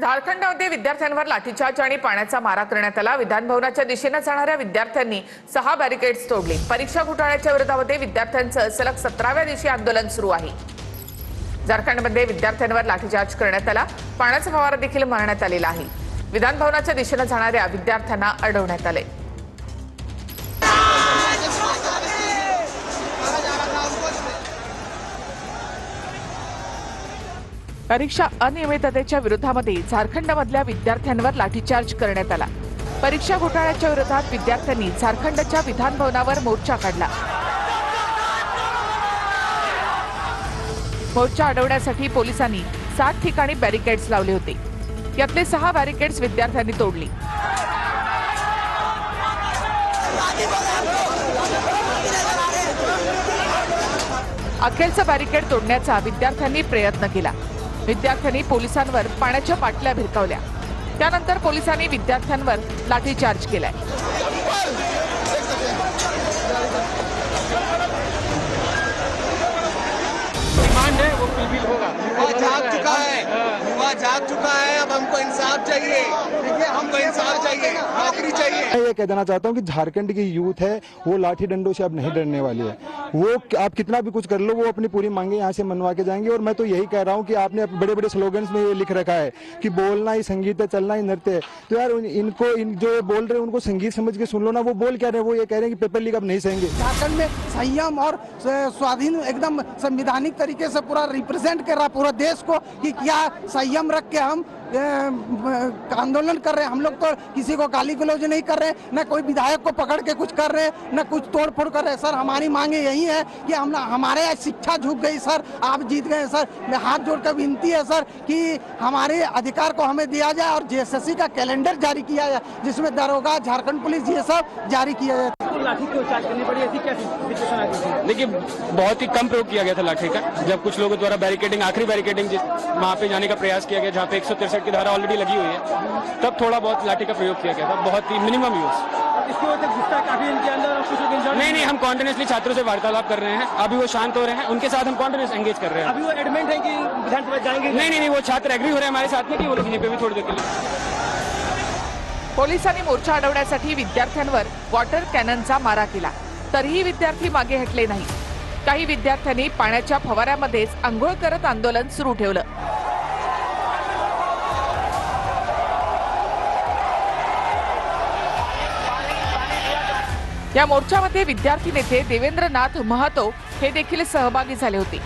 झारखंडमध्ये विद्यार्थ्यांवर लाठीचार्ज आणि पाण्याचा मारा करण्यात आला। विधान भवनाच्या दिशेने जाणाऱ्या विद्यार्थ्यांनी 6 बॅरिकेड्स तोडले। परीक्षा घोटाळ्याच्या विरोधामध्ये विद्यार्थ्यांचं सलग 17व्या दिवशी आंदोलन सुरू आहे। झारखंडमध्ये विद्यार्थ्यांवर लाठीचार्ज करण्यात आला, पाण्याचा फवारा देखील मारण्यात आलेला आहे। विधान भवनाच्या दिशेने जाणाऱ्या विद्यार्थ्यांना अडवण्यात आले। परीक्षा अनियमिततेच्या विरोधामध्ये झारखंडमधल्या विद्यार्थ्यांवर लाठीचार्ज करण्यात आला। परीक्षा घोटाळ्याच्या विरोधात विद्यार्थ्यांनी झारखंडच्या विधान भवनावर मोर्चा काढला। मोर्चा अडवण्यासाठी पोलिसांनी 7 ठिकाणी बॅरिकेड्स लावले होते। यातले 6 बॅरिकेड्स विद्यार्थ्यांनी तोडली। अखेरचा बॅरिकेड तोडण्याचा विद्यार्थ्यांनी प्रयत्न केला। विद्यार्थ्यांनी पोलिसांवर पाण्याच्या बाटल्या भिरकावल्या। त्यानंतर पोलिसांनी विद्यार्थ्यांवर लाठीचार्ज केलाय। डिमांड है वो फुलफिल होगा। युवा जाग चुका है, अब हमको इंसाफ चाहिए। देखिए, हमको इंसाफ चाहिए, नौकरी चाहिए। मैं ये कह देना चाहता हूँ कि झारखंड की यूथ है वो लाठी डंडों से अब नहीं डरने वाली है। वो आप कितना भी कुछ कर लो, वो अपनी पूरी मांगे यहाँ से मनवा के जाएंगे। और मैं तो यही कह रहा हूँ कि आपने बड़े बड़े स्लोगन्स में ये लिख रखा है कि बोलना ही संगीत है, चलना ही नृत्य है। तो यार इनको जो बोल रहे हैं उनको संगीत समझ के सुन लो ना। वो बोल क्या रहे हैं? वो ये कह रहे हैं कि पेपर लीक अब नहीं सहेंगे। झारखंड में संयम और स्वाधीन एकदम संवैधानिक तरीके से पूरा रिप्रेजेंट कर रहा पूरा देश को कि क्या संयम रख के हम आंदोलन कर रहे हैं। हम लोग तो किसी को गाली गलौज नहीं कर रहे, न कोई विधायक को पकड़ के कुछ कर रहे, न कुछ तोड़ फोड़ कर रहे। सर, हमारी मांगे यही है कि हमारे शिक्षा झुक गई सर, आप जीत गए सर। मैं हाथ जोड़कर विनती है सर कि हमारे अधिकार को हमें दिया जाए और जेएसएससी का कैलेंडर जारी किया जाए जिसमें दरोगा, झारखंड पुलिस ये सब जारी किया जाए। लाठी क्यों चार्ज करनी पड़ी, ऐसी क्या सिचुएशन आ गई थी? देखिए, बहुत ही कम प्रयोग किया गया था लाठी का। जब कुछ लोगों द्वारा बैरिकेडिंग, आखिरी बैरिकेडिंग वहाँ पे जाने का प्रयास किया गया जहाँ पे 163 की धारा ऑलरेडी लगी हुई है, तब थोड़ा बहुत लाठी का प्रयोग किया गया था, बहुत ही मिनिमम यूज। इसकी वजह से गुस्सा काफी इनके अंदर और कुछ लोग नहीं, हम कॉन्टिन्यूसली छात्रों से वार्तालाप कर रहे हैं। अभी वो शांत हो रहे हैं, उनके साथ हम कॉन्टिन्यूस एंगेज कर रहे हैं। अभी वो एडमेंट है कि विधानसभा जाएंगे? नहीं, वो छात्र एग्री हो रहे हैं हमारे साथ में कि वो लोग यहीं पे भी थोड़ी देर के लिए। पोलिसांनी मोर्चा अडवण्यासाठी विद्यार्थ्यांवर वॉटर कॅननचा मारा केला, तरीही विद्यार्थी मागे हटले नाही। काही विद्यार्थ्यांनी पाण्याच्या फवाऱ्यामध्येच अंघोळ करत आंदोलन सुरू ठेवलं। या मोर्चामध्ये विद्यार्थी नेते देवेंद्रनाथ महतो हे देखील सहभागी झाले होते।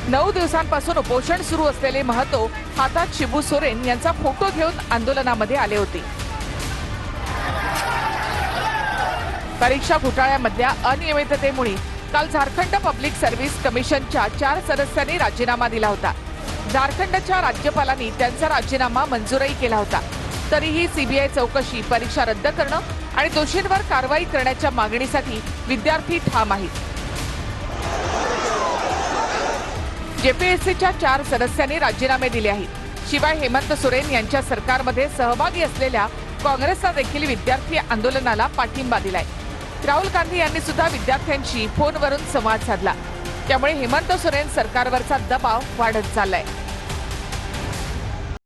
9 दिवसांपासून उपोषण सुरू असलेले महतो हातात शिबू सोरेन यांचा फोटो घेऊन आंदोलनामध्ये आले होते। परीक्षा घोटाळ्यामधल्या अनियमिततेमुळे काल झारखंड पब्लिक सर्व्हिस कमिशनच्या 4 सदस्यांनी राजीनामा दिला होता। झारखंडच्या राज्यपालांनी त्यांचा राजीनामा मंजूरही केला होता। तरीही सीबीआय चौकशी, परीक्षा रद्द करणं आणि दोषींवर कारवाई करण्याच्या मागणीसाठी विद्यार्थी ठाम आहेत। जेपीएससीच्या 4 सदस्यांनी राजीनामे दिले आहेत। शिवाय हेमंत सोरेन यांच्या सरकारमध्ये सहभागी असलेल्या काँग्रेसचा देखील विद्यार्थी आंदोलनाला पाठिंबा दिलाय। राहुल गांधी यांनी सुद्धा विद्यार्थ्यांशी फोनवरून संवाद साधला। त्यामुळे हेमंत सोरेन सरकारवरचा दबाव वाढत चाललाय।